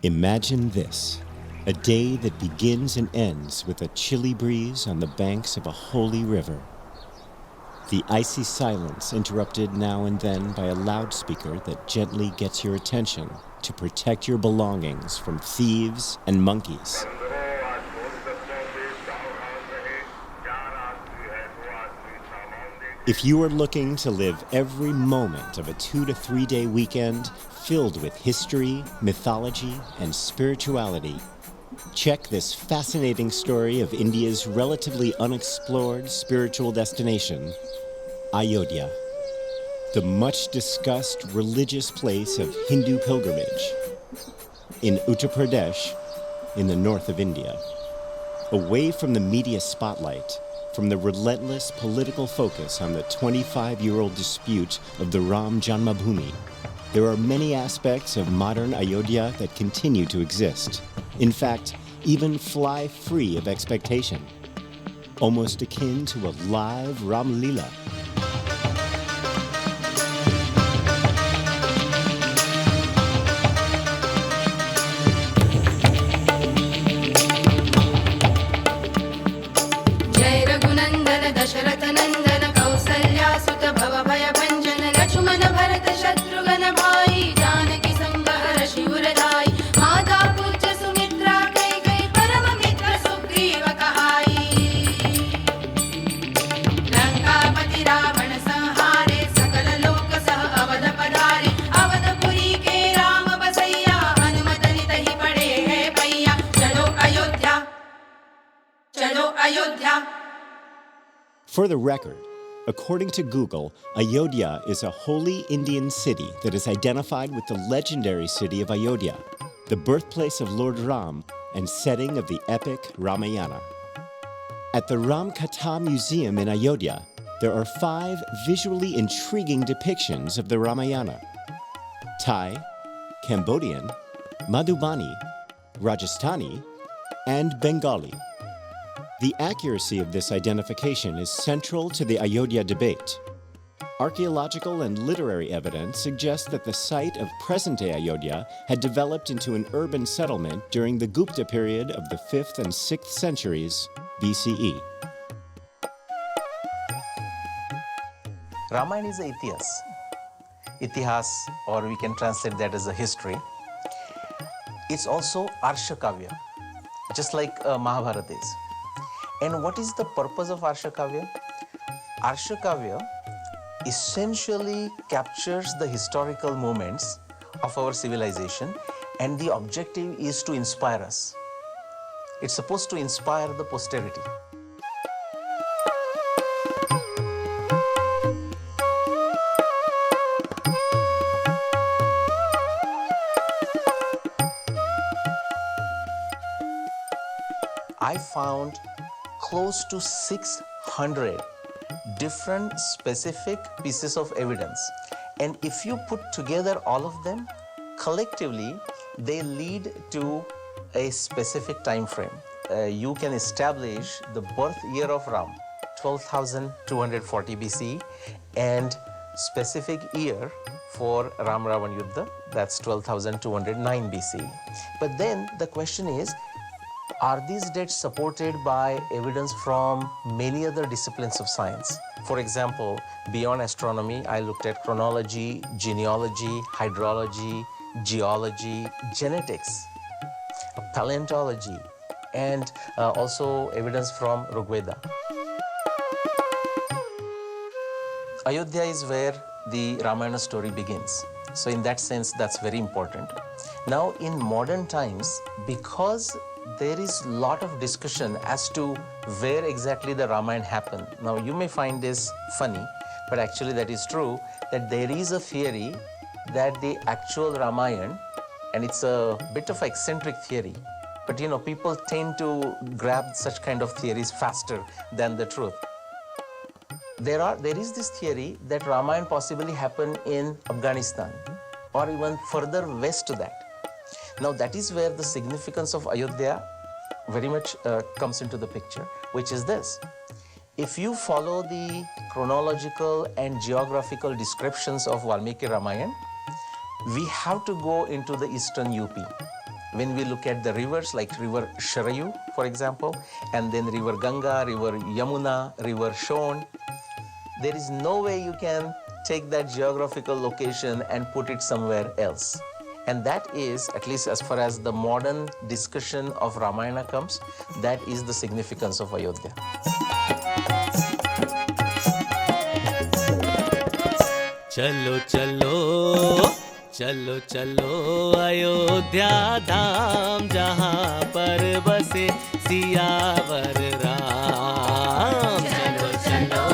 Imagine this, a day that begins and ends with a chilly breeze on the banks of a holy river. The icy silence interrupted now and then by a loudspeaker that gently gets your attention to protect your belongings from thieves and monkeys. If you are looking to live every moment of a 2 to 3 day weekend filled with history, mythology, and spirituality, check this fascinating story of India's relatively unexplored spiritual destination, Ayodhya, the much-discussed religious place of Hindu pilgrimage in Uttar Pradesh, in the north of India. Away from the media spotlight, from the relentless political focus on the 25-year-old dispute of the Ram Janmabhoomi, there are many aspects of modern Ayodhya that continue to exist. In fact, even fly free of expectation, almost akin to a live Ram Leela. For the record, according to Google, Ayodhya is a holy Indian city that is identified with the legendary city of Ayodhya, the birthplace of Lord Ram and setting of the epic Ramayana. At the Ram Katha Museum in Ayodhya, there are 5 visually intriguing depictions of the Ramayana: Thai, Cambodian, Madhubani, Rajasthani, and Bengali. The accuracy of this identification is central to the Ayodhya debate. Archaeological and literary evidence suggests that the site of present-day Ayodhya had developed into an urban settlement during the Gupta period of the 5th and 6th centuries BCE. Ramayana is a Itihas, or we can translate that as a history. It's also Arsha Kavya, just like Mahabharata is. And what is the purpose of Arsha Kavya? Arsha Kavya essentially captures the historical moments of our civilization, and the objective is to inspire us. It's supposed to inspire the posterity. I found close to 600 different specific pieces of evidence, and if you put together all of them, collectively they lead to a specific time frame. You can establish the birth year of Ram, 12,240 BC, and specific year for Ram Ravan Yuddha, that's 12,209 BC. But then the question is, are these dates supported by evidence from many other disciplines of science? For example, beyond astronomy, I looked at chronology, genealogy, hydrology, geology, genetics, paleontology, and also evidence from Rigveda. Ayodhya is where the Ramayana story begins. So in that sense, that's very important. Now, in modern times, because there is a lot of discussion as to where exactly the Ramayana happened. Now, you may find this funny, but actually that is true, that there is a theory that the actual Ramayana, and it's a bit of an eccentric theory, but you know, people tend to grab such kind of theories faster than the truth. There is this theory that Ramayana possibly happened in Afghanistan, or even further west to that. Now, that is where the significance of Ayodhya very much comes into the picture, which is this. If you follow the chronological and geographical descriptions of Valmiki Ramayana, we have to go into the eastern UP. When we look at the rivers like river Sharayu, for example, and then river Ganga, river Yamuna, river Shon, there is no way you can take that geographical location and put it somewhere else. And that is, at least as far as the modern discussion of Ramayana comes, that is the significance of Ayodhya. चलो चलो चलो चलो अयोध्या धाम जहाँ पर बसे सियावर राम चलो चलो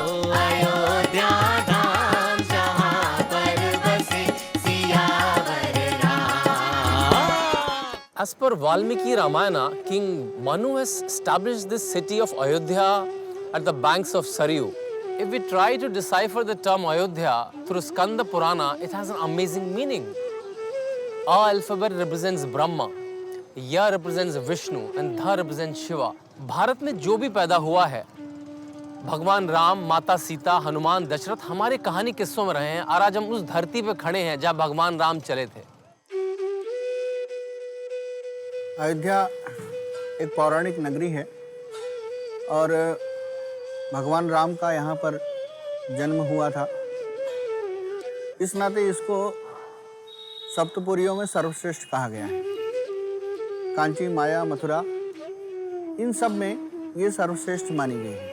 अयोध्या धाम जहाँ पर बसे सियावर Ram. As per Valmiki Ramayana, King Manu has established this city of Ayodhya at the banks of Saryu. If we try to decipher the term Ayodhya through Skanda Purana, it has an amazing meaning. A alphabet represents Brahma, Ya represents Vishnu, and Dha represents Shiva. Bharat में जो भी पैदा हुआ है, भगवान राम, माता सीता, हनुमान, दशरथ हमारे कहानी किस्सों में रहे हैं और आज हम उस धरती पे खड़े हैं जहाँ भगवान राम चले थे. अयोध्या एक पौराणिक नगरी है और भगवान राम का यहाँ पर जन्म हुआ था. इस नाते इसको सप्तपुरियों में सर्वश्रेष्ठ कहा गया है. कांची, माया, मथुरा, इन सब में ये सर्वश्रेष्ठ मानी गई है.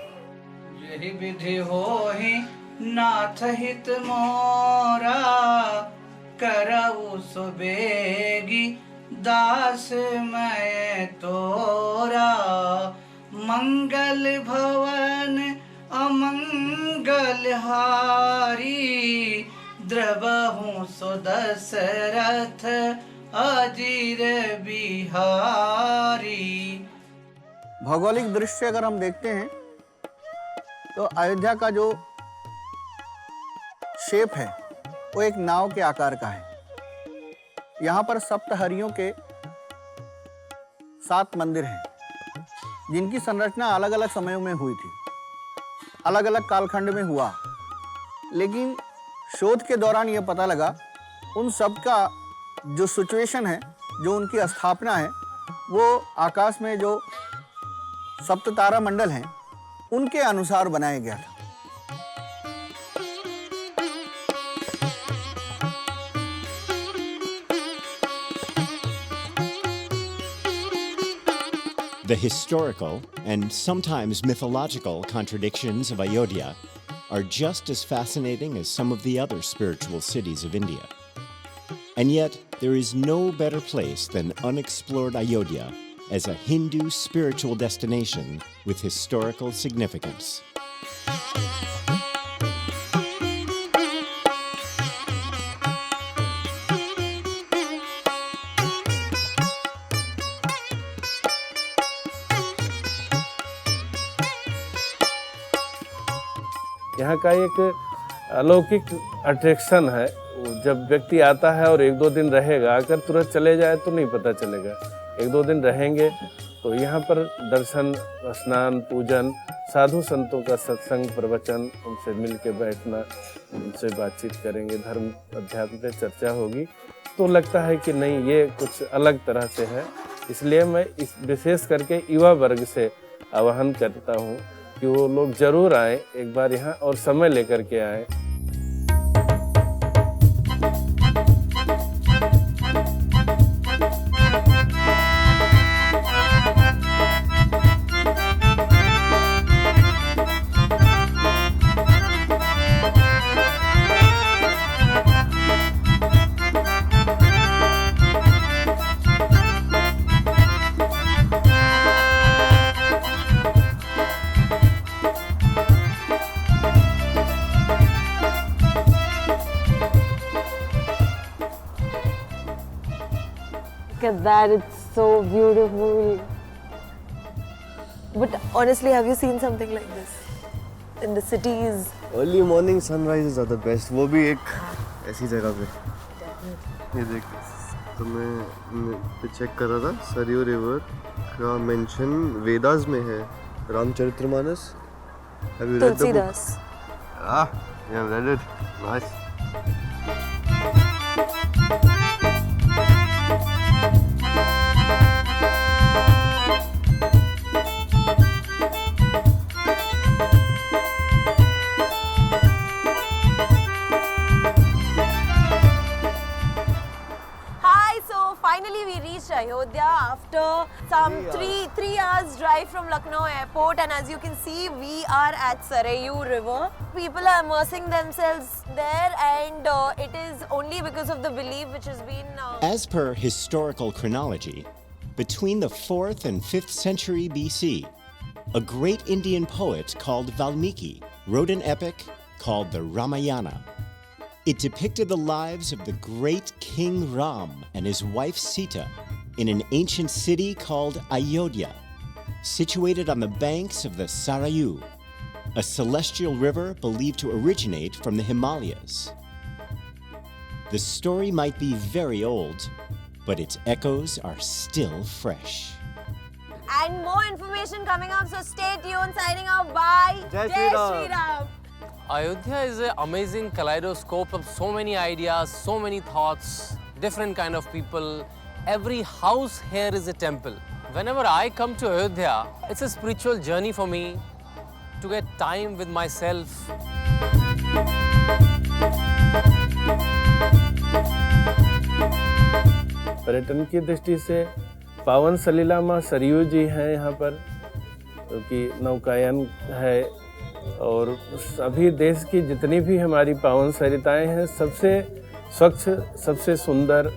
यही विधि होहि नाथ हित मोरा, करऊ सुबेगी दास मैं तोरा. मंगल भवन अमंगल हारी, द्रवहु सो दशरथ अजीर बिहारी. भौगोलिक दृश्य अगर हम देखते हैं तो अयोध्या का जो शेप है वो एक नाव के आकार का है. यहाँ पर सप्तहरियों के 7 मंदिर हैं जिनकी संरचना अलग अलग समयों में हुई थी, अलग अलग कालखंड में हुआ. लेकिन शोध के दौरान ये पता लगा उन सब का जो सिचुएशन है, जो उनकी स्थापना है, वो आकाश में जो सप्त तारा मंडल हैं उनके अनुसार बनाया गया था. The historical and sometimes mythological contradictions of Ayodhya are just as fascinating as some of the other spiritual cities of India. And yet, there is no better place than unexplored Ayodhya as a Hindu spiritual destination with historical significance. यहाँ का एक अलौकिक attraction है. जब व्यक्ति आता है और 1-2 दिन रहेगा, अगर तुरंत चले जाए तो नहीं पता चलेगा. 1-2 दिन रहेंगे तो यहाँ पर दर्शन, स्नान, पूजन, साधु संतों का सत्संग, प्रवचन, उनसे मिल के बैठना, उनसे बातचीत करेंगे, धर्म अध्यात्म पे चर्चा होगी, तो लगता है कि नहीं, ये कुछ अलग तरह से है. इसलिए मैं इस विशेष करके युवा वर्ग से आह्वान करता हूँ कि वो लोग जरूर आए एक बार यहाँ और समय लेकर के आए. Look at that, it's so beautiful. But honestly, have you seen something like this in the cities? Early morning sunrises are the best. वो भी एक ऐसी जगह पे. ये देख, तो मैं चेक कर रहा था, सरयू रिवर का मेंशन वेदास में है, Ramcharitmanas. Have you read the book? Tulsidas. You have read it. Nice. reached Ayodhya after some 3 hours drive from Lucknow airport, and as you can see, we are at Sarayu River. People are immersing themselves there, and it is only because of the belief which has been... As per historical chronology, between the 4th and 5th century BC, a great Indian poet called Valmiki wrote an epic called the Ramayana. It depicted the lives of the great King Ram and his wife Sita in an ancient city called Ayodhya, situated on the banks of the Sarayu, a celestial river believed to originate from the Himalayas. The story might be very old, but its echoes are still fresh. And more information coming up, so stay tuned. Signing off. Bye. Jai Shri Ram. Shri Ram. Ayodhya is an amazing kaleidoscope of so many ideas, so many thoughts, different kind of people. Every house here is a temple. Whenever I come to Ayodhya, it's a spiritual journey for me to get time with myself. पर्यटन की दृष्टि से पावन सलीला माँ सरयू जी हैं यहाँ पर, क्योंकि नौकायन है और सभी देश की जितनी भी हमारी पावन सरिताएं हैं, सबसे स्वच्छ, सबसे सुंदर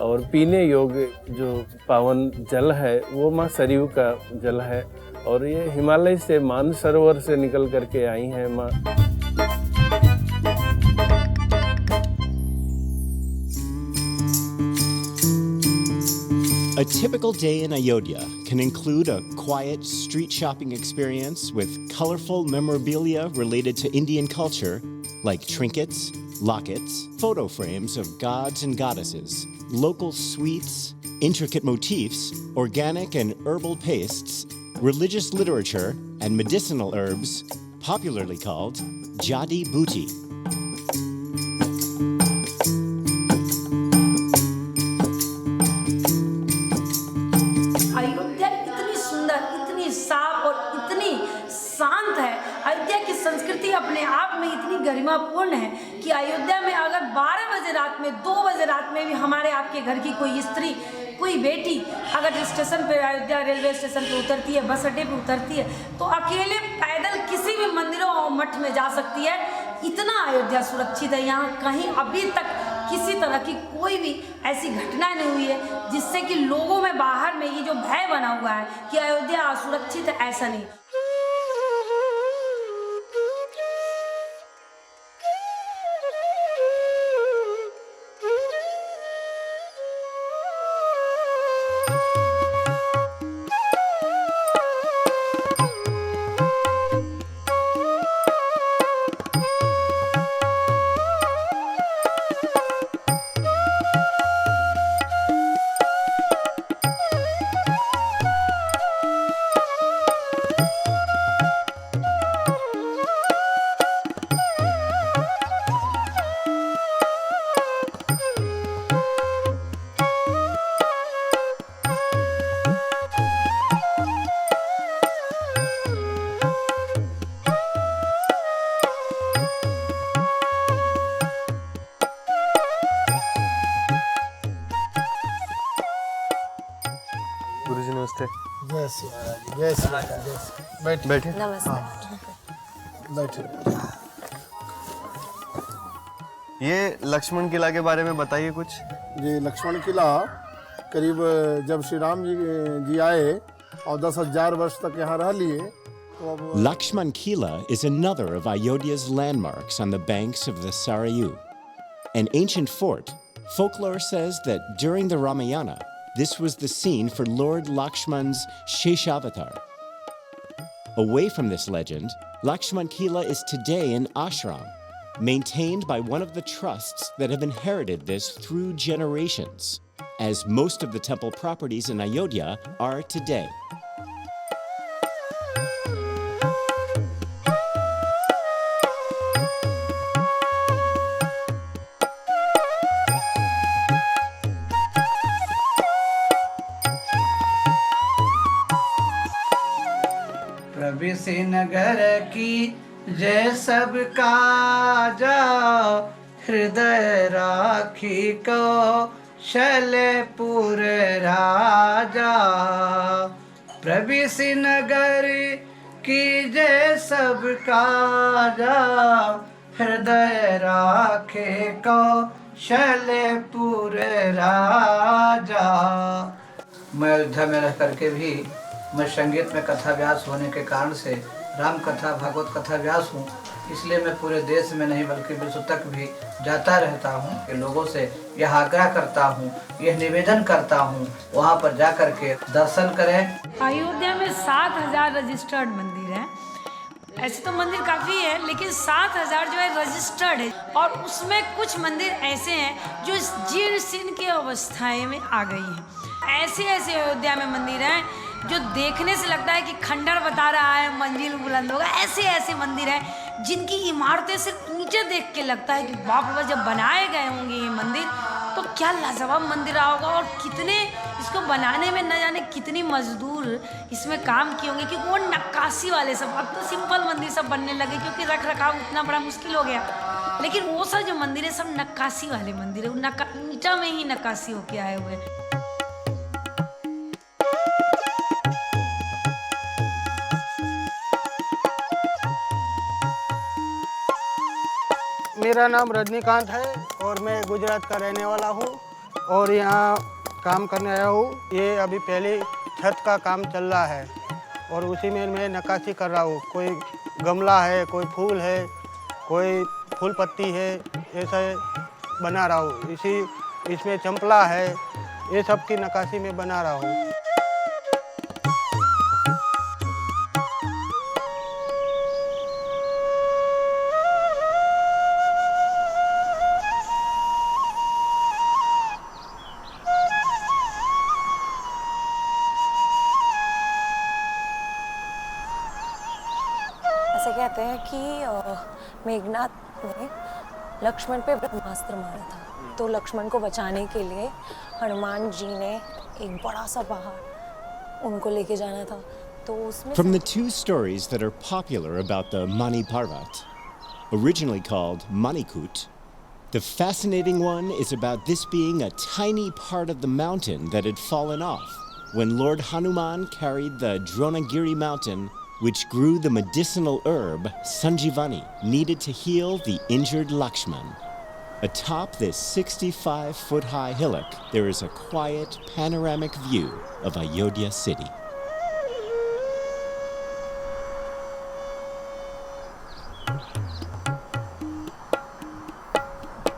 और पीने योग्य जो पावन जल है वो माँ सरयू का जल है, और ये हिमालय से मानसरोवर से निकल करके आई हैं माँ। A typical day in Ayodhya can include a quiet street shopping experience with colorful memorabilia related to Indian culture, like trinkets, lockets, photo frames of gods and goddesses, local sweets, intricate motifs, organic and herbal pastes, religious literature, and medicinal herbs, popularly called jadi booty. Ayodhya इतनी सुंदर, इतनी साफ और इतनी शांत है। अयोध्या की संस्कृति अपने आप में इतनी गरिमापूर्ण है कि अयोध्या में अगर 12 बजे रात में, 2 बजे रात में भी हमारे आपके घर की कोई स्त्री, कोई बेटी अगर स्टेशन पे, अयोध्या रेलवे स्टेशन पे उतरती है, बस अड्डे पे उतरती है, तो अकेले पैदल किसी भी मंदिरों और मठ में जा सकती है। इतना अयोध्या सुरक्षित है। यहाँ कहीं अभी तक किसी तरह की कोई भी ऐसी घटना नहीं हुई है जिससे कि लोगों में बाहर में ये जो भय बना हुआ है कि अयोध्या असुरक्षित है, ऐसा नहीं। गुरुजी नमस्ते। बैठ बैठे। Namaste. बैठे। ये लक्ष्मण किला के बारे में बताइए कुछ। ये लक्ष्मण किला करीब जब श्री राम जी आए और 10,000 वर्ष तक यहाँ रह लिए, तो अब Lakshman Kila is another of Ayodhya's landmarks on the banks of the Sarayu. An ancient fort, folklore says that during the Ramayana, this was the scene for Lord Lakshman's Sheshavatar. Away from this legend, Lakshman Kila is today an ashram, maintained by one of the trusts that have inherited this through generations, as most of the temple properties in Ayodhya are today. प्रभु नगर की जय सबका जाओ, हृदय राखी को शैलपुर राजा, प्रभु नगर की जय सब काजा, हृदय राखे कौशलपुर राजा। मैं अयोध्या में रह करके भी मैं संगीत में कथा व्यास होने के कारण से राम कथा भागवत कथा व्यास हूँ, इसलिए मैं पूरे देश में नहीं बल्कि विश्व तक भी जाता रहता हूँ कि लोगों से यह आग्रह करता हूँ, यह निवेदन करता हूँ, वहाँ पर जा कर के दर्शन करें। अयोध्या में 7,000 रजिस्टर्ड मंदिर हैं। ऐसे तो मंदिर काफ़ी है, लेकिन 7,000 जो है रजिस्टर्ड है, और उसमें कुछ मंदिर ऐसे हैं जो जीर्ण शीर्ण की अवस्थाएं में आ गई हैं। ऐसे ऐसे अयोध्या में मंदिर हैं जो देखने से लगता है कि खंडर बता रहा है, मंजिल बुलंद होगा। ऐसे ऐसे मंदिर हैं जिनकी इमारतें सिर्फ नीचे देख के लगता है कि बाप रे, जब बनाए गए होंगे ये मंदिर तो क्या लाजवाब मंदिर रहा होगा, और कितने इसको बनाने में न जाने कितनी मजदूर इसमें काम किए होंगे, क्योंकि वो नक्काशी वाले सब, अब तो सिंपल मंदिर सब बनने लगे क्योंकि रख रखाव उतना बड़ा मुश्किल हो गया। लेकिन वो सब जो मंदिर है सब नक्काशी वाले मंदिर है, ईंटा में ही नक्काशी होके आए हुए। मेरा नाम रजनीकांत है और मैं गुजरात का रहने वाला हूँ और यहाँ काम करने आया हूँ। ये अभी पहले छत का काम चल रहा है और उसी में मैं नक्काशी कर रहा हूँ। कोई गमला है, कोई फूल है, कोई फूल पत्ती है, ऐसा बना रहा हूँ। इसमें चंपला है, ये सब की नक्काशी में बना रहा हूँ। ऐसे कहते हैं कि मेघनाथ ने लक्ष्मण पे ब्रह्मास्त्र मारा था, तो लक्ष्मण को बचाने के लिए हनुमान जी ने एक बड़ा सा पहाड़ उनको लेके जाना था, तो उसमें From the two stories that are popular about the Mani Parvat, originally called Manikut, the fascinating one is about this being a tiny part of the mountain that had fallen off when Lord Hanuman carried the Dronagiri mountain, which grew the medicinal herb Sanjivani needed to heal the injured Lakshman. Atop this 65-foot-high hillock, there is a quiet, panoramic view of Ayodhya city.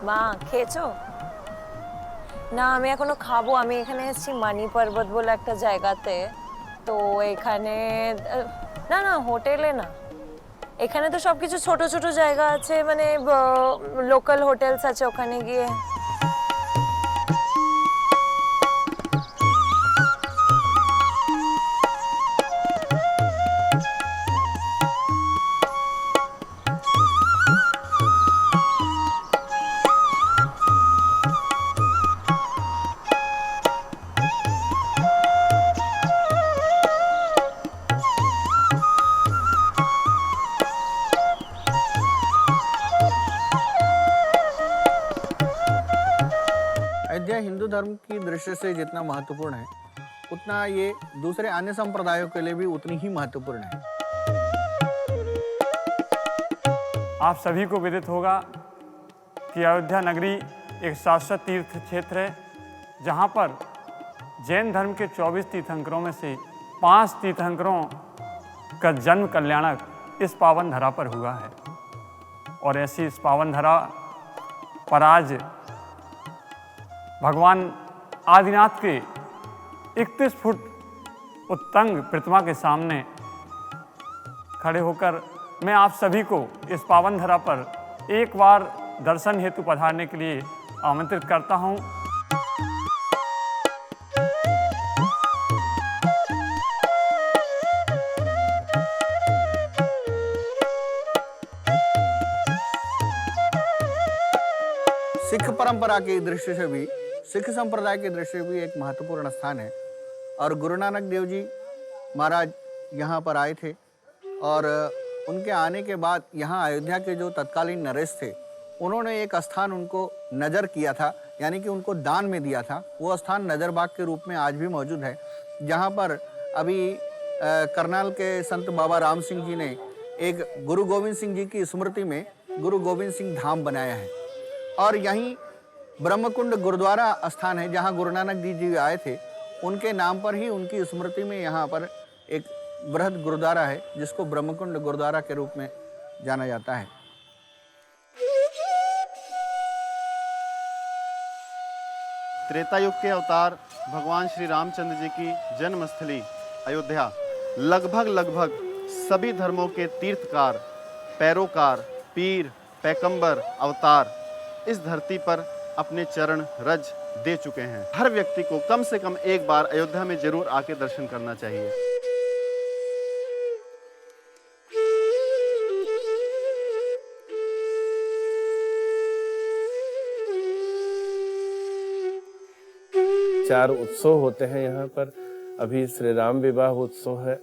মা খেয়েছো না? আমি এখনো খাবো। আমি এখানে এসেছি মানি পর্বত বলে একটা জায়গাতে, তো এখানে না না হোটেলে না, এখানে তো সবকিছু ছোট ছোট জায়গা আছে, মানে লোকাল হোটেলস আছে, ওখানে গিয়ে। अयोध्या हिंदू धर्म की दृष्टि से जितना महत्वपूर्ण है, उतना ये दूसरे अन्य संप्रदायों के लिए भी उतनी ही महत्वपूर्ण है। आप सभी को विदित होगा कि अयोध्या नगरी एक शाश्वत तीर्थ क्षेत्र है, जहाँ पर जैन धर्म के 24 तीर्थंकरों में से 5 तीर्थंकरों का जन्म कल्याणक इस पावन धरा पर हुआ है। और ऐसी इस पावन धरा पर आज भगवान आदिनाथ के 31 फुट उत्तंग प्रतिमा के सामने खड़े होकर मैं आप सभी को इस पावन धरा पर एक बार दर्शन हेतु पधारने के लिए आमंत्रित करता हूं। सिख परंपरा की दृष्टि से भी, सिख संप्रदाय की दृष्टि से भी एक महत्वपूर्ण स्थान है। और गुरु नानक देव जी महाराज यहाँ पर आए थे और उनके आने के बाद यहाँ अयोध्या के जो तत्कालीन नरेश थे उन्होंने एक स्थान उनको नज़र किया था, यानी कि उनको दान में दिया था। वो स्थान नज़रबाग के रूप में आज भी मौजूद है, जहाँ पर अभी करनाल के संत बाबा राम सिंह जी ने एक गुरु गोविंद सिंह जी की स्मृति में गुरु गोविंद सिंह धाम बनाया है। और यहीं ब्रह्मकुंड गुरुद्वारा स्थान है, जहाँ गुरु नानक जी आए थे, उनके नाम पर ही उनकी स्मृति में यहाँ पर एक बृहद गुरुद्वारा है, जिसको ब्रह्मकुंड गुरुद्वारा के रूप में जाना जाता है। त्रेता युग के अवतार भगवान श्री रामचंद्र जी की जन्मस्थली अयोध्या लगभग सभी धर्मों के तीर्थकार, पैरोकार, पीर, पैगंबर, अवतार इस धरती पर अपने चरण रज दे चुके हैं। हर व्यक्ति को कम से कम एक बार अयोध्या में जरूर आके दर्शन करना चाहिए। चार उत्सव होते हैं यहाँ पर। अभी श्री राम विवाह उत्सव है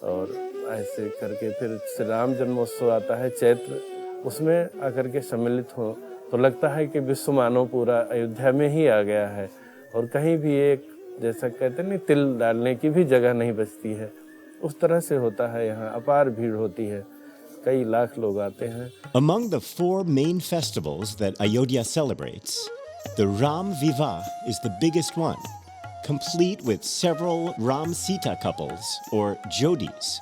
और ऐसे करके फिर श्री राम जन्मोत्सव आता है चैत्र, उसमें आकर के सम्मिलित हो तो लगता है कि विश्व मानव पूरा अयोध्या में ही आ गया है और कहीं भी एक जैसा कहते नहीं तिल डालने की भी जगह नहीं बचती है। उस तरह से होता है, यहाँ अपार भीड़ होती है, कई लाख लोग आते हैं। Among the 4 main festivals that Ayodhya celebrates, the Ram Vivah is the biggest one, complete with several Ram-Sita couples, or Jodis,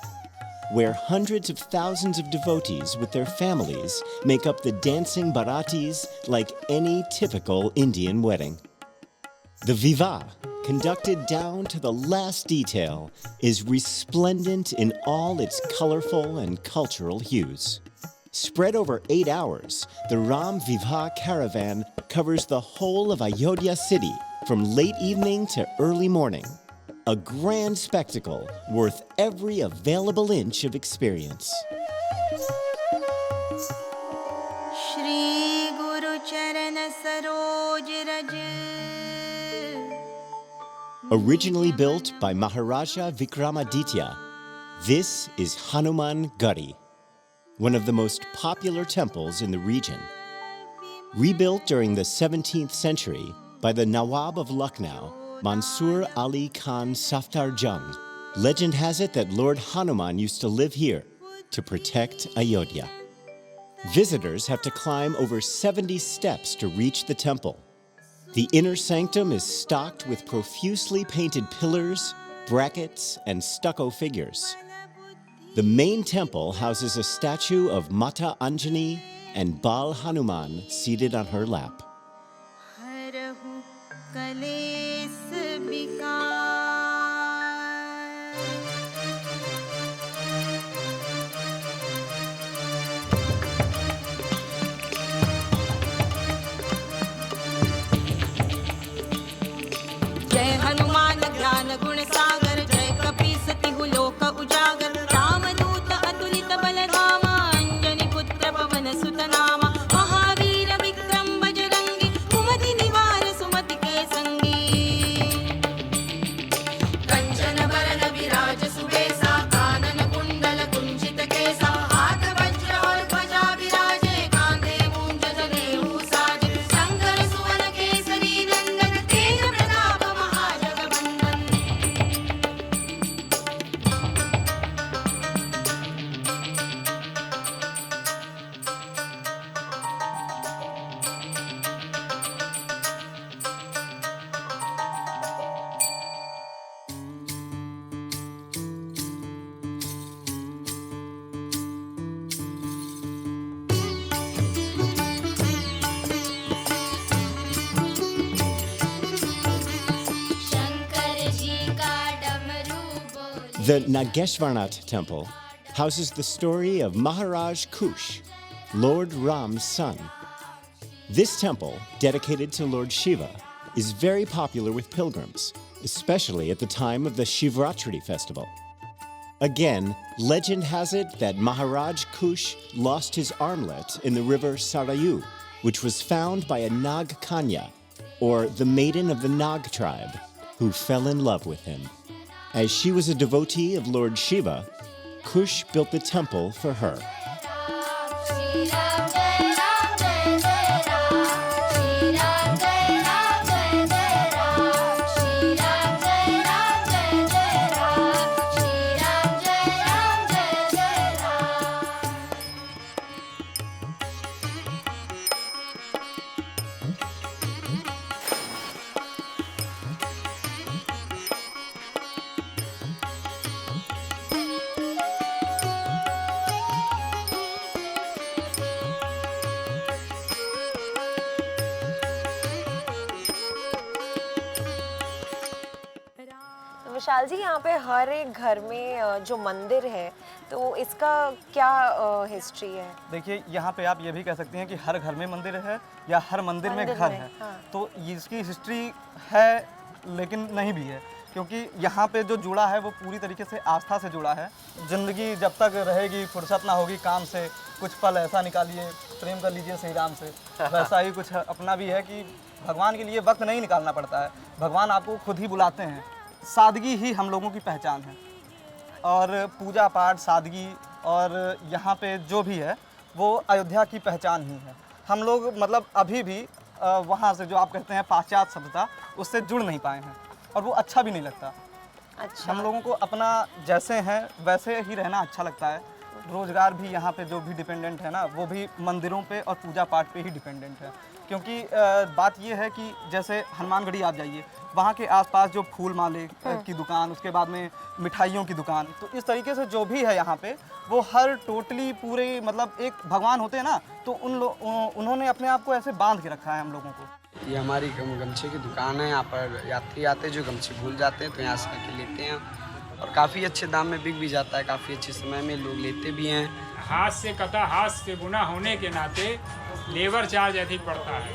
where hundreds of thousands of devotees with their families make up the dancing baratis like any typical Indian wedding. The Vivah, conducted down to the last detail, is resplendent in all its colorful and cultural hues. Spread over 8 hours, the Ram Vivah caravan covers the whole of Ayodhya city from late evening to early morning. A grand spectacle worth every available inch of experience. Shri Guru Charan Saroj Raj. Originally built by Maharaja Vikramaditya, this is Hanuman Gadi, one of the most popular temples in the region. Rebuilt during the 17th century by the Nawab of Lucknow, Mansur Ali Khan Saftar Jung, legend has it that Lord Hanuman used to live here to protect Ayodhya. Visitors have to climb over 70 steps to reach the temple. The inner sanctum is stocked with profusely painted pillars, brackets, and stucco figures. The main temple houses a statue of Mata Anjani and Bal Hanuman seated on her lap. जय हनुमान ज्ञान गुण सागर, जय कपीस तिहु लोक उजागर, रामदूत अतुलित बल धामा, अंजनी पुत्र पवन सुत नामा, महावीर विक्रम बजरंगी, कुमति निवार सुमति के संगी। कंचन बरन विराज सुबेसा, कानन कुंडल कुंचित केसा, हाथ वज्र और ध्वजा विराजे, कांधे मूंज जनेऊ साजे, शंकर सुवन केसरी नंदन, तेज प्रताप महाजगवंदन। शंकर जी का डमरू बोले। The Nageshwarnath temple houses the story of Maharaj Kush, Lord Ram's son. This temple, dedicated to Lord Shiva, is very popular with pilgrims, especially at the time of the Shivratri festival. Again, legend has it that Maharaj Kush lost his armlet in the river Sarayu, which was found by a Nag Kanya, or the maiden of the Nag tribe, who fell in love with him. As she was a devotee of Lord Shiva, Kush built the temple for her. Shri Ram Jai Ram Jai विशाल जी, यहाँ पे हर एक घर में जो मंदिर है तो इसका क्या हिस्ट्री है? देखिए, यहाँ पे आप ये भी कह सकती हैं कि हर घर में मंदिर है या हर मंदिर में घर है। हाँ। तो इसकी हिस्ट्री है लेकिन नहीं भी है, क्योंकि यहाँ पे जो जुड़ा है वो पूरी तरीके से आस्था से जुड़ा है। ज़िंदगी जब तक रहेगी, फुर्सत ना होगी काम से, कुछ पल ऐसा निकालिए, प्रेम कर लीजिए श्री राम से। वैसा ही कुछ अपना भी है कि भगवान के लिए वक्त नहीं निकालना पड़ता है, भगवान आपको खुद ही बुलाते हैं। सादगी ही हम लोगों की पहचान है, और पूजा पाठ, सादगी और यहाँ पे जो भी है वो अयोध्या की पहचान ही है। हम लोग मतलब अभी भी वहाँ से जो आप कहते हैं पाश्चात्य सभ्यता, उससे जुड़ नहीं पाए हैं, और वो अच्छा भी नहीं लगता। अच्छा। हम लोगों को अपना जैसे हैं वैसे ही रहना अच्छा लगता है। रोज़गार भी यहाँ पे जो भी डिपेंडेंट है ना, वो भी मंदिरों पे और पूजा पाठ पे ही डिपेंडेंट है। क्योंकि बात ये है कि जैसे हनुमानगढ़ी आप जाइए, वहाँ के आसपास जो फूल माले की दुकान, उसके बाद में मिठाइयों की दुकान, तो इस तरीके से जो भी है यहाँ पे वो हर टोटली पूरे मतलब एक भगवान होते हैं ना, तो उन्होंने अपने आप को ऐसे बांध के रखा है हम लोगों को। ये हमारी गमछे की दुकान है। यहाँ पर यात्री आते हैं जो गमछे भूल जाते हैं तो यहाँ से आके लेते हैं, और काफ़ी अच्छे दाम में बिक भी जाता है, काफ़ी अच्छे समय में लोग लेते भी हैं। हाथ से कटा, हाथ से बुना होने के नाते लेबर चार्ज अधिक पड़ता है।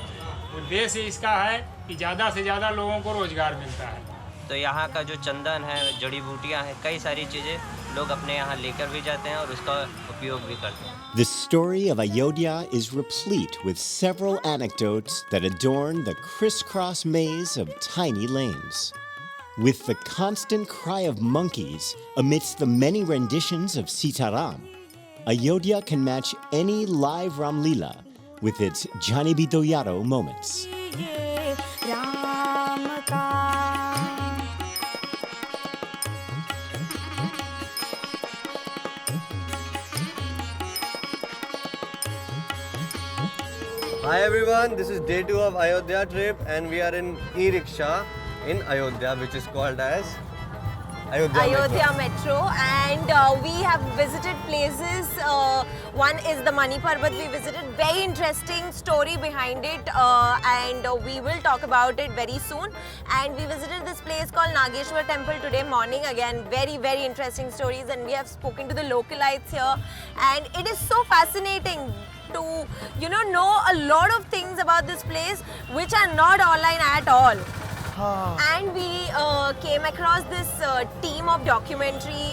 उद्देश्य इसका है कि ज़्यादा से ज़्यादा लोगों को रोजगार मिलता है। तो यहाँ का जो चंदन है, जड़ी बूटियाँ हैं, कई सारी चीज़ें लोग अपने यहाँ लेकर भी जाते हैं और उसका उपयोग भी करते हैं। The story of Ayodhya is replete with several anecdotes that adorn the crisscross maze of tiny lanes. With the constant cry of monkeys amidst the many renditions of Sitaram, Ayodhya can match any live Ram Leela with its Jani Bitoyaro moments. Hi everyone, this is day 2 of Ayodhya trip and we are in e-rickshaw in Ayodhya, which is called as Ayodhya Metro, and we have visited places. One is the Mani Parbat we visited, very interesting story behind it, and we will talk about it very soon. And we visited this place called Nageshwar Temple today morning, again very interesting stories, and we have spoken to the localites here, and it is so fascinating to know a lot of things about this place which are not online at all. And we came across this team of documentary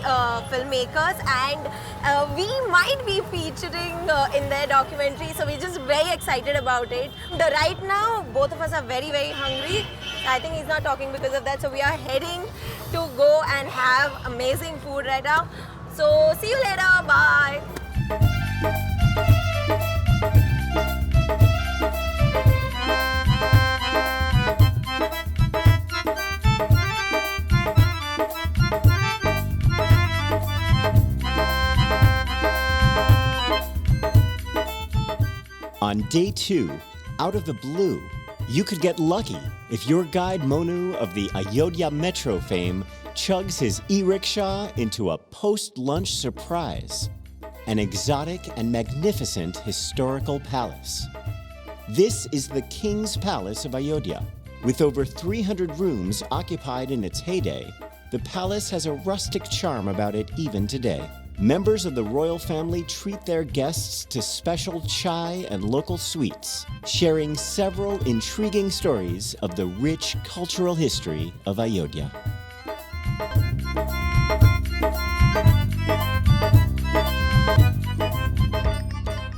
filmmakers, and we might be featuring in their documentary, so we're just very excited about it. Right now, both of us are very hungry. I think he's not talking because of that, so we are heading to go and have amazing food right now. So see you later, bye. On day 2, out of the blue, you could get lucky if your guide Monu of the Ayodhya Metro fame chugs his e-rickshaw into a post-lunch surprise, an exotic and magnificent historical palace. This is the King's Palace of Ayodhya. With over 300 rooms occupied in its heyday, the palace has a rustic charm about it even today. Members of the royal family treat their guests to special chai and local sweets, sharing several intriguing stories of the rich cultural history of Ayodhya.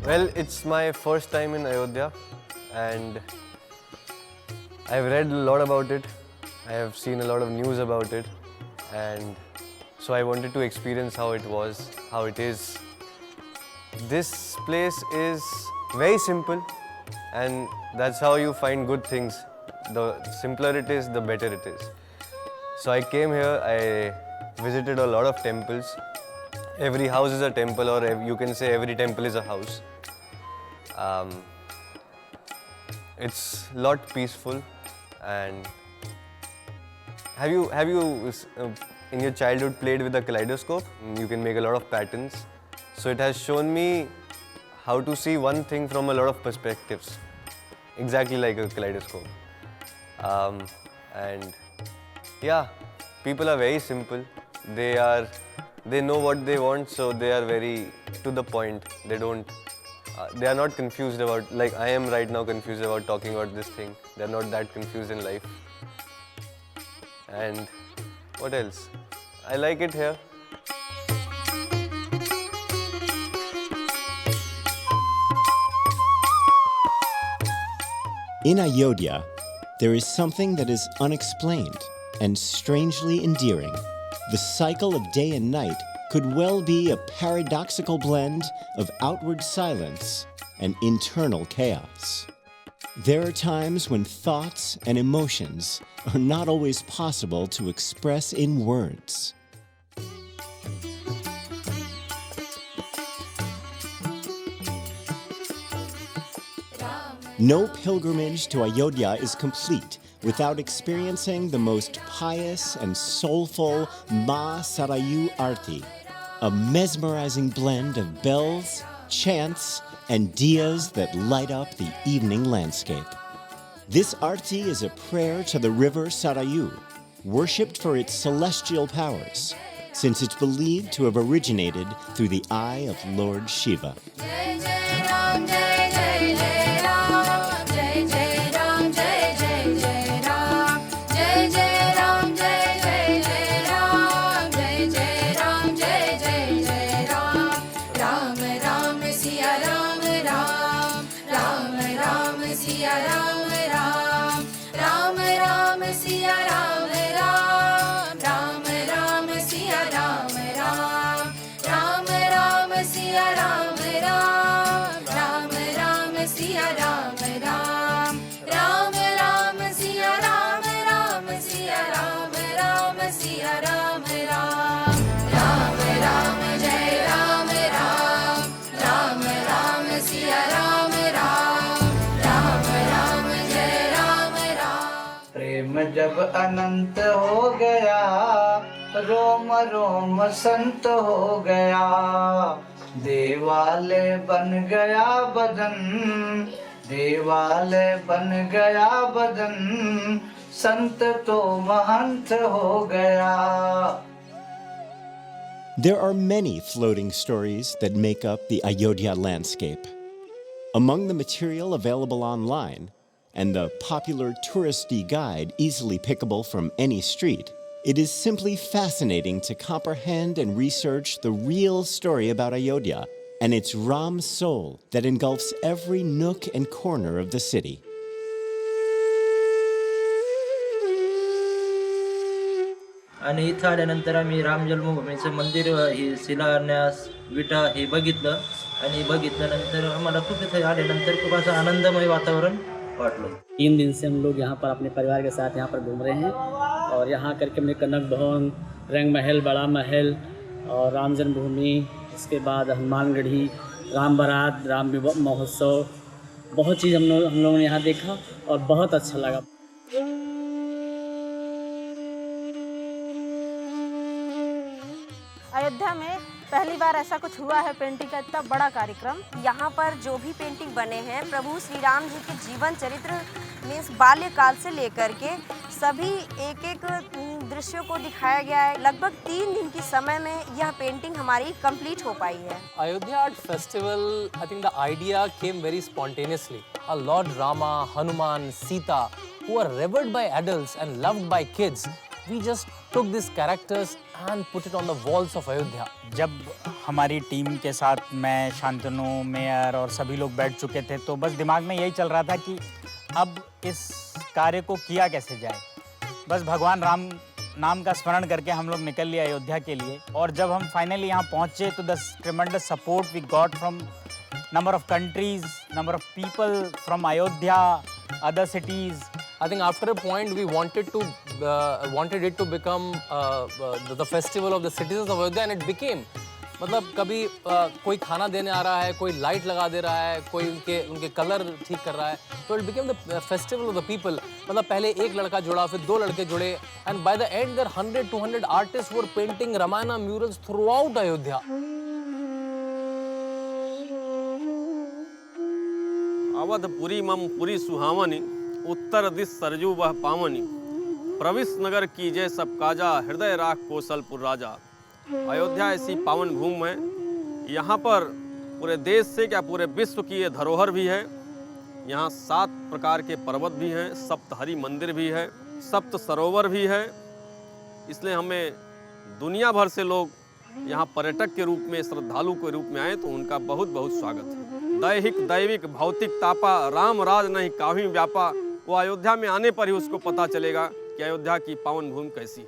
Well, it's my first time in Ayodhya and I've read a lot about it. I have seen a lot of news about it, and so I wanted to experience how it was, how it is. This place is very simple, and that's how you find good things. The simpler it is, the better it is. So I came here, I visited a lot of temples. Every house is a temple, or you can say every temple is a house. It's a lot peaceful. And have you in your childhood played with a kaleidoscope? You can make a lot of patterns. So it has shown me how to see one thing from a lot of perspectives, exactly like a kaleidoscope. And yeah, people are very simple. They know what they want, so they are very to the point. They are not confused about, like I am right now confused about talking about this thing. They are not that confused in life. And what else? I like it here. In Ayodhya, there is something that is unexplained and strangely endearing. The cycle of day and night could well be a paradoxical blend of outward silence and internal chaos. There are times when thoughts and emotions are not always possible to express in words. No pilgrimage to Ayodhya is complete without experiencing the most pious and soulful Ma Sarayu Arti, a mesmerizing blend of bells, chants, and diyas that light up the evening landscape. This Arti is a prayer to the river Sarayu, worshipped for its celestial powers, since it's believed to have originated through the eye of Lord Shiva. जब अनंत हो गया रोम रोम संत हो गया देवालय बन गया बदन देवालय बन गया बदन संत तो महंत हो गया. There are many floating stories that make up the Ayodhya landscape. Among the material available online and the popular touristy guide easily pickable from any street, it is simply fascinating to comprehend and research the real story about Ayodhya and its Ram soul that engulfs every nook and corner of the city. आणि इथं आल्यानंतर आम्ही राम जन्मभूमीचं मंदिर हे शिलान्यास विटा हे बघितलं आणि बघितल्यानंतर आम्हाला खूप इथं आल्यानंतर खूप असं आनंदमय वातावरण वाटलं. 3 दिन से हम लोग यहाँ पर अपने परिवार के साथ यहाँ पर घूम रहे हैं और यहाँ करके हमने कनक भवन, रंग महल, बड़ा महल और राम जन्मभूमि, इसके बाद हनुमानगढ़ी, राम बारात, राम विवाह महोत्सव, बहुत चीज़ हम लोगों ने यहाँ देखा और बहुत अच्छा लगा. अयोध्या में पहली बार ऐसा कुछ हुआ है, पेंटिंग का इतना बड़ा कार्यक्रम. यहाँ पर जो भी पेंटिंग बने हैं प्रभु श्री राम जी के जीवन चरित्र में बाल्यकाल से लेकर के सभी एक एक दृश्यों को दिखाया गया है. लगभग 3 दिन की समय में यह पेंटिंग हमारी कंप्लीट हो पाई है. Ayodhya Art Festival, I think the idea came very spontaneously. Lord Rama, Hanuman, Sita, who are revered by adults and loved by kids, we just took these characters and put it on the walls of Ayodhya. जब हमारी team के साथ मैं, Shantanu, mayor और सभी लोग बैठ चुके थे तो बस दिमाग में यही चल रहा था कि अब इस कार्य को किया कैसे जाए. बस भगवान राम नाम का स्मरण करके हम लोग निकल लिए अयोध्या के लिए. और जब हम फाइनली यहाँ पहुँचे तो the tremendous support we got from number of countries, number of people from Ayodhya, other cities. I think after a point we wanted it to become the festival of the citizens of Ayodhya, and it became. मतलब कभी कोई खाना देने आ रहा है, कोई light लगा दे रहा है, कोई उनके कलर ठीक कर रहा है, तो it became the festival of the people. मतलब पहले एक लड़का जुड़ा, फिर 2 लड़के जुड़े, and by the end there 100-200 artists were painting Ramayana murals throughout Ayodhya. Awadhpuri मम पुरी सुहावनी उत्तर दिश सरजू वह पावनी प्रविश नगर कीजे सब काजा, हृदय राख कौशलपुर राजा। अयोध्या ऐसी पावन भूमि है, यहाँ पर पूरे देश से क्या पूरे विश्व की ये धरोहर भी है। यहाँ 7 प्रकार के पर्वत भी हैं, सप्तहरि मंदिर भी है, सप्त सरोवर भी है। इसलिए हमें दुनिया भर से लोग यहाँ पर्यटक के रूप में, श्रद्धालु के रूप में आए तो उनका बहुत बहुत स्वागत है। दैहिक दैविक भौतिक तापा, राम राज नहीं काहुं व्यापा। वो अयोध्या में आने पर ही उसको पता चलेगा कि अयोध्या की पावन भूमि कैसी है।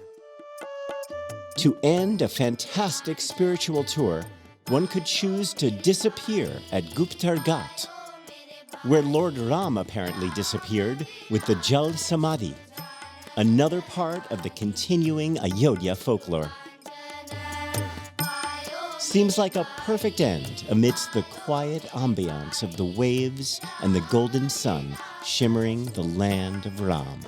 To end a fantastic spiritual tour, one could choose to disappear at Guptar Ghat, where Lord Ram apparently disappeared with the Jal Samadhi, another part of the continuing Ayodhya folklore. Seems like a perfect end amidst the quiet ambiance of the waves and the golden sun shimmering the land of Ram.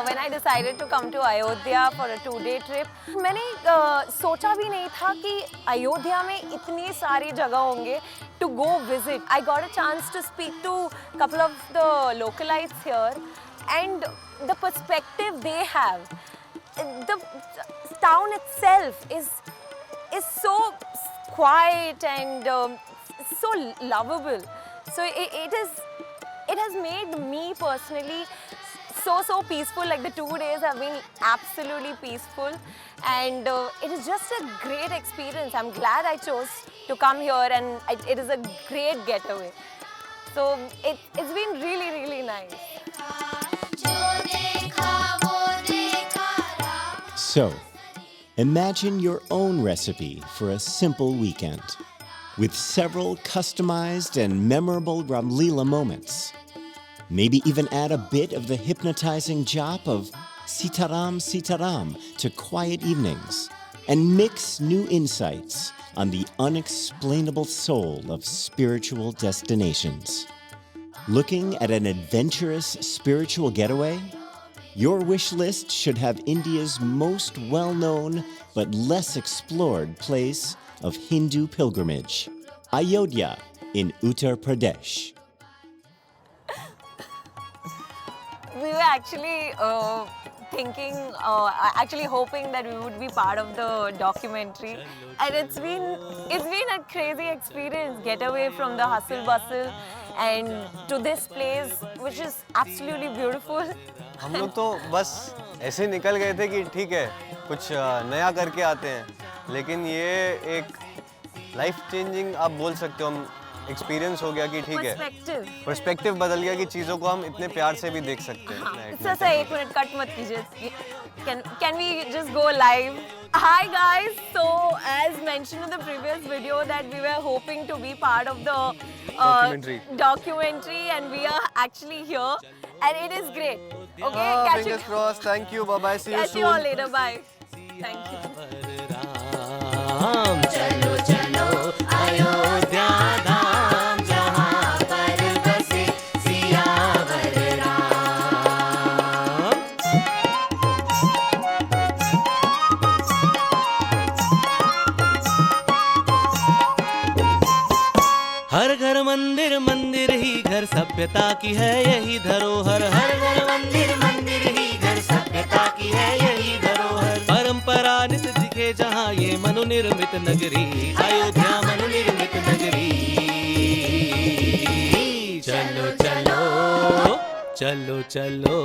When I decided to come to Ayodhya for a 2-day trip, मैंने सोचा भी नहीं था कि अयोध्या में इतनी सारी जगह होंगे to go visit. I got a chance to speak to a couple of the localites here, and the perspective they have. The town itself is so quiet and so lovable. So it has made me personally so peaceful. Like the 2 days have been absolutely peaceful, and it is just a great experience. I'm glad I chose to come here, and it is a great getaway. So it's been really nice. So, imagine your own recipe for a simple weekend with several customized and memorable Ram Leela moments. Maybe even add a bit of the hypnotizing jop of Sitaram Sitaram to quiet evenings, and mix new insights on the unexplainable soul of spiritual destinations. Looking at an adventurous spiritual getaway? Your wish list should have India's most well-known but less explored place of Hindu pilgrimage, Ayodhya in Uttar Pradesh. We were actually actually hoping that we would be part of the documentary, and it's been a crazy experience. Get away from the hustle bustle and to this place, which is absolutely beautiful. हम लोग तो बस ऐसे निकल गए थे कि ठीक है कुछ नया करके आते हैं, लेकिन ये एक लाइफ चेंजिंग आप बोल सकते हो, हम एक्सपीरियंस हो गया कि ठीक है, पर्सपेक्टिव बदल गया कि चीज़ों को हम इतने प्यार से भी देख सकते हैं। सर 1 मिनट कट मत कीजिए, can we just go live? Hi guys, so as mentioned in the previous video that we were hoping to be part of the documentary, and we are actually here, and it is great. Okay, fingers crossed. Thank you. Bye bye. See you soon. Catch you all later. Bye. Thank you. चलो चलो अयोध्या धाम जहाँ पर बसे सियावर राम। हर घर मंदिर मंदिर ही घर सभ्यता की है यही धरोहर। हर घर मंदिर मंदिर ही घर सभ्यता की है यही धरोहर। परंपरा नित दिखे जहाँ ये मनु निर्मित नगरी, अयोध्या मनु निर्मित नगरी। चलो चलो चलो चलो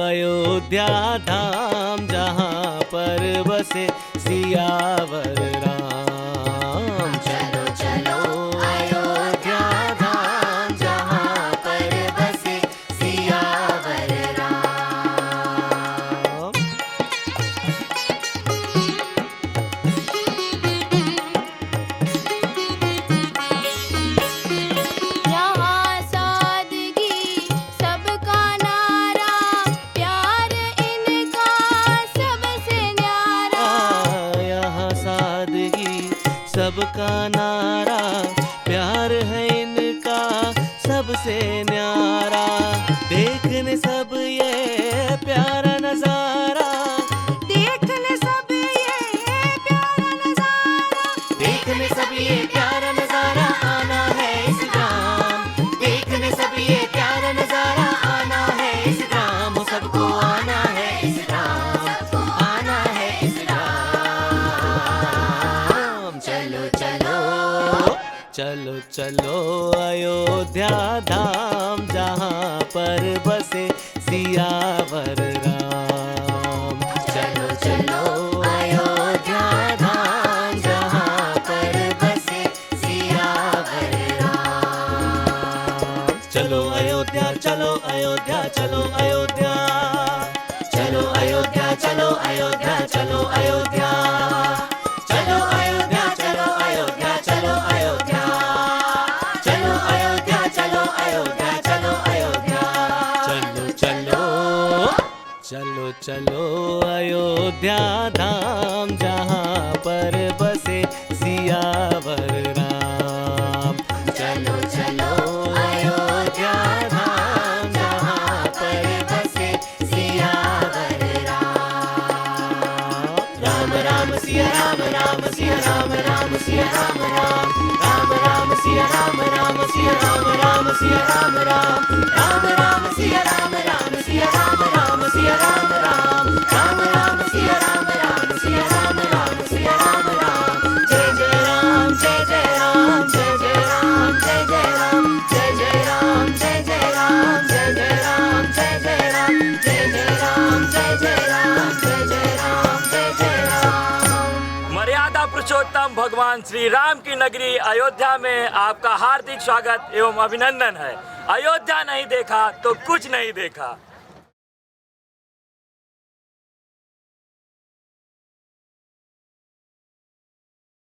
अयोध्या धाम जहाँ पर बसे सियावर राम। चलो चलो अयोध्या धाम जहाँ पर बसे सियावर राम। यहाँ चलो चलो अयोध्या धाम जहाँ पर बसे सियावर राम। चलो चलो अयोध्या धाम जहाँ पर बसे सियावर राम। चलो अयोध्या चलो अयोध्या चलो अयोध्या, चलो अयोध्या चलो अयोध्या चलो अयोध्या, चलो अयोध्या चलो अयोध्या चलो अयोध्या, चलो अयोध्या चलो अयोध्या चलो अयोध्या। चलो चलो चलो चलो अयोध्या धाम जहाँ पर बसे सियावर राम। चलो चलो अयोध्या धाम जहाँ पर बसे सियावर राम। राम राम सिया राम राम सिया राम राम सिया राम राम, राम राम सिया राम राम सिया राम राम सिया राम राम, राम राम सिया राम राम सिया राम राम सिया राम राम, राम राम सिया राम राम सिया राम राम सिया राम राम। जय जय राम जय जय राम जय जय राम जय जय राम जय जय राम जय जय राम जय जय राम जय जय राम जय जय राम जय जय राम जय जय राम जय जय राम। मर्यादा पुरुषोत्तम भगवान श्री राम की नगरी अयोध्या में आपका हार्दिक स्वागत एवं अभिनंदन है। अयोध्या नहीं देखा तो कुछ नहीं देखा।